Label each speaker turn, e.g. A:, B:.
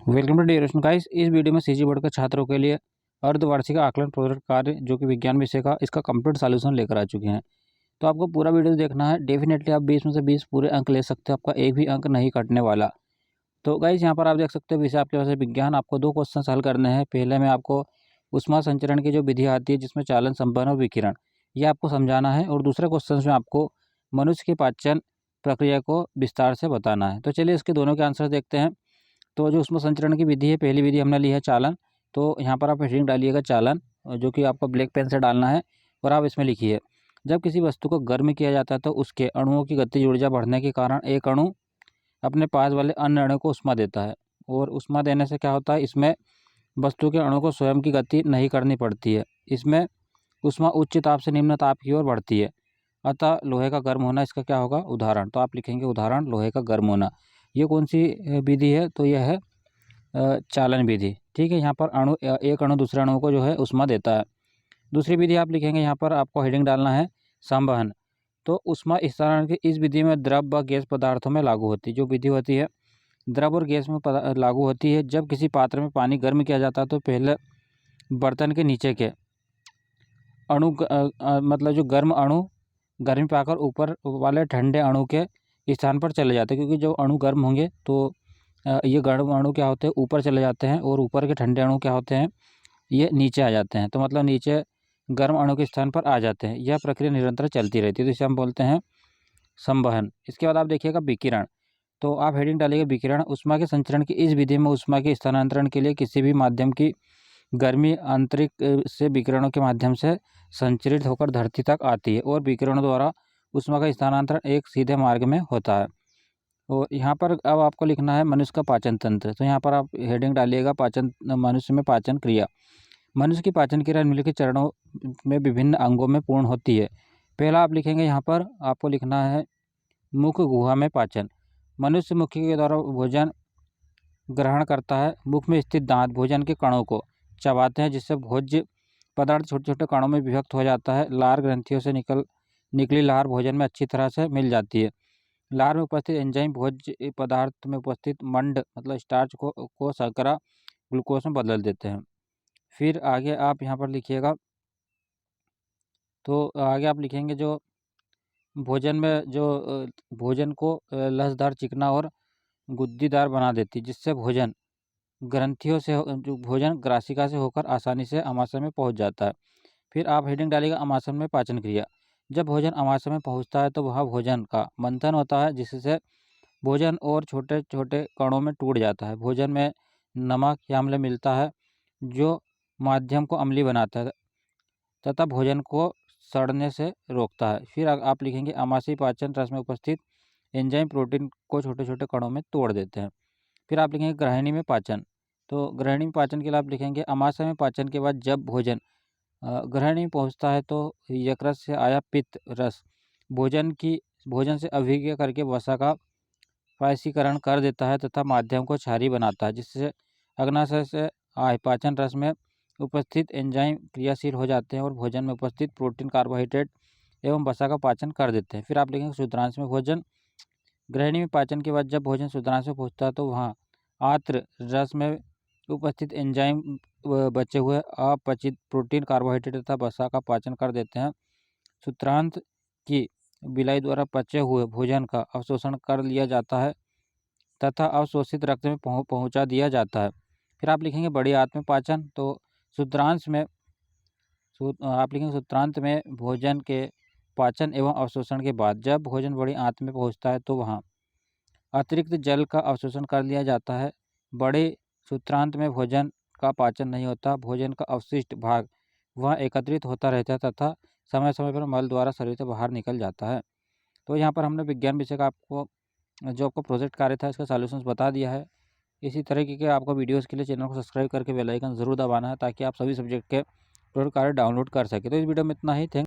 A: Welcome to duration guys. इस video में CG board के छात्रों के लिए अर्धवार्षिक आकलन प्रोजेक्ट कार्य जो कि विज्ञान विषय का इसका कंप्लीट सॉल्यूशन लेकर आ चुके हैं। तो आपको पूरा वीडियो देखना है। डेफिनेटली आप 20 में से 20 पूरे अंक ले सकते हो, आपका एक भी अंक नहीं कटने वाला। तो गाइस यहाँ पर आप देख सकते हो विषय आपके पास है विज्ञान। आपको 2 क्वेश्चन हल करने हैं। पहले में आपको ऊष्मा संचरण की जो विधि आती है जिसमें चालन, संवहन और विकिरण, ये आपको समझाना है। और दूसरे क्वेश्चन में आपको मनुष्य की पाचन प्रक्रिया को विस्तार से बताना है। तो चलिए इसके दोनों के आंसर देखते हैं। तो जो उसमें संचरण की विधि है, पहली विधि हमने ली है चालन। तो यहाँ पर आप हेडिंग डालिएगा चालन, जो कि आपको ब्लैक पेन से डालना है। और आप इसमें लिखिए, जब किसी वस्तु को गर्म किया जाता है तो उसके अणुओं की गतिज ऊर्जा बढ़ने के कारण एक अणु अपने पास वाले अन्य अणु को उष्मा देता है। और उष्मा देने से क्या होता है, इसमें वस्तु के अणु को स्वयं की गति नहीं करनी पड़ती है। इसमें उष्मा उच्च ताप से निम्न ताप की ओर बढ़ती है। अतः लोहे का गर्म होना इसका क्या होगा, उदाहरण। तो आप लिखेंगे उदाहरण लोहे का गर्म होना। ये कौन सी विधि है, तो यह है चालन विधि। ठीक है, यहाँ पर एक अणु दूसरे अणु को जो है उष्मा देता है। दूसरी विधि आप लिखेंगे, यहाँ पर आपको हेडिंग डालना है संवहन। तो उष्मा स्थानांतरण की इस विधि में द्रव व गैस पदार्थों में लागू होती है। जो विधि होती है द्रव और गैस में लागू होती है। जब किसी पात्र में पानी गर्म किया जाता है तो पहले बर्तन के नीचे के अणु मतलब जो गर्म अणु गर्मी पाकर ऊपर वाले ठंडे अणु के स्थान पर चले जाते हैं। क्योंकि जो अणु गर्म होंगे तो ये गर्म अणु क्या होते हैं, ऊपर चले जाते हैं। और ऊपर के ठंडे अणु क्या होते हैं, ये नीचे आ जाते हैं। तो मतलब नीचे गर्म अणु के स्थान पर आ जाते हैं। यह प्रक्रिया निरंतर चलती रहती है, तो इसे हम बोलते हैं संवहन। इसके बाद आप देखिएगा विकिरण। तो आप हेडिंग डालिएगा विकिरण। उष्मा के संचरण की इस विधि में उष्मा के स्थानांतरण के लिए किसी भी माध्यम की गर्मी आंतरिक से विकिरणों के माध्यम से संचरित होकर धरती तक आती है। और विकिरणों द्वारा उष्मा का स्थानांतरण एक सीधे मार्ग में होता है। और यहाँ पर अब आपको लिखना है मनुष्य का पाचन तंत्र। तो यहाँ पर आप हेडिंग डालिएगा पाचन, मनुष्य में पाचन क्रिया। मनुष्य की पाचन क्रिया निम्नलिखित चरणों में विभिन्न अंगों में पूर्ण होती है। पहला आप लिखेंगे, यहाँ पर आपको लिखना है मुख गुहा में पाचन। मनुष्य मुख के द्वारा भोजन ग्रहण करता है। मुख में स्थित दांत भोजन के कणों को चबाते हैं, जिससे भोज्य पदार्थ छोटे छोटे कणों में विभक्त हो जाता है। लार ग्रंथियों से निकली लार भोजन में अच्छी तरह से मिल जाती है। लार में उपस्थित एंजाइम भोज्य पदार्थ में उपस्थित मंड मतलब स्टार्च को शर्करा ग्लूकोज में बदल देते हैं। फिर आगे आप यहाँ पर लिखिएगा, तो आगे आप लिखेंगे जो भोजन में जो भोजन को लसदार, चिकना और गुद्दीदार बना देती है, जिससे भोजन ग्रंथियों से जो भोजन ग्रासिका से होकर आसानी से अमाशय में पहुँच जाता है। फिर आप हेडिंग डालिएगा अमाशय में पाचन क्रिया। जब भोजन अमाशय में पहुँचता है तो वहाँ भोजन का मंथन होता है, जिससे भोजन और छोटे छोटे कणों में टूट जाता है। भोजन में नमक या अम्ल मिलता है जो माध्यम को अम्लीय बनाता है तथा भोजन को सड़ने से रोकता है। फिर आप लिखेंगे अमाशयी पाचन रस में उपस्थित एंजाइम प्रोटीन को छोटे छोटे कणों में तोड़ देते हैं। फिर आप लिखेंगे ग्रहणी में पाचन। तो ग्रहणी में पाचन के लिए आप लिखेंगे अमाशय में पाचन के बाद जब भोजन ग्रहणी में पहुँचता है तो यकृत से आया पित्त रस भोजन से अभिक्रिया करके वसा का पायसीकरण कर देता है तथा माध्यम को क्षारीय बनाता है, जिससे अग्नाशय से आए पाचन रस में उपस्थित एंजाइम क्रियाशील हो जाते हैं और भोजन में उपस्थित प्रोटीन, कार्बोहाइड्रेट एवं वसा का पाचन कर देते हैं। फिर आप लिखेंगे सूत्रांश में भोजन। ग्रहणी में पाचन के बाद जब भोजन सूत्रांश में पहुँचता है तो वहाँ आत्र रस में उपस्थित एंजाइम बचे हुए अपचित प्रोटीन, कार्बोहाइड्रेट तथा वसा का पाचन कर देते हैं। सूत्रांत की विलाई द्वारा पचे हुए भोजन का अवशोषण कर लिया जाता है तथा अवशोषित रक्त में पहुंचा दिया जाता है। फिर आप लिखेंगे बड़ी आंत में पाचन। तो सूत्रांश में आप लिखेंगे सूत्रांत में भोजन के पाचन एवं अवशोषण के बाद जब भोजन बड़ी आंत में पहुंचता है तो वहाँ अतिरिक्त जल का अवशोषण कर लिया जाता है। बड़े सूत्रांत में भोजन का पाचन नहीं होता। भोजन का अवशिष्ट भाग वह एकत्रित होता रहता है तथा समय समय पर मल द्वारा शरीर से बाहर निकल जाता है। तो यहाँ पर हमने विज्ञान विषय का आपको जो आपका प्रोजेक्ट कार्य था इसका सॉल्यूशंस बता दिया है। इसी तरीके के आपको वीडियोस के लिए चैनल को सब्सक्राइब करके बेल आइकन जरूर दबाना है, ताकि आप सभी सब्जेक्ट के प्रोजेक्ट कार्य डाउनलोड कर सकें। तो इस वीडियो में इतना ही। थैंक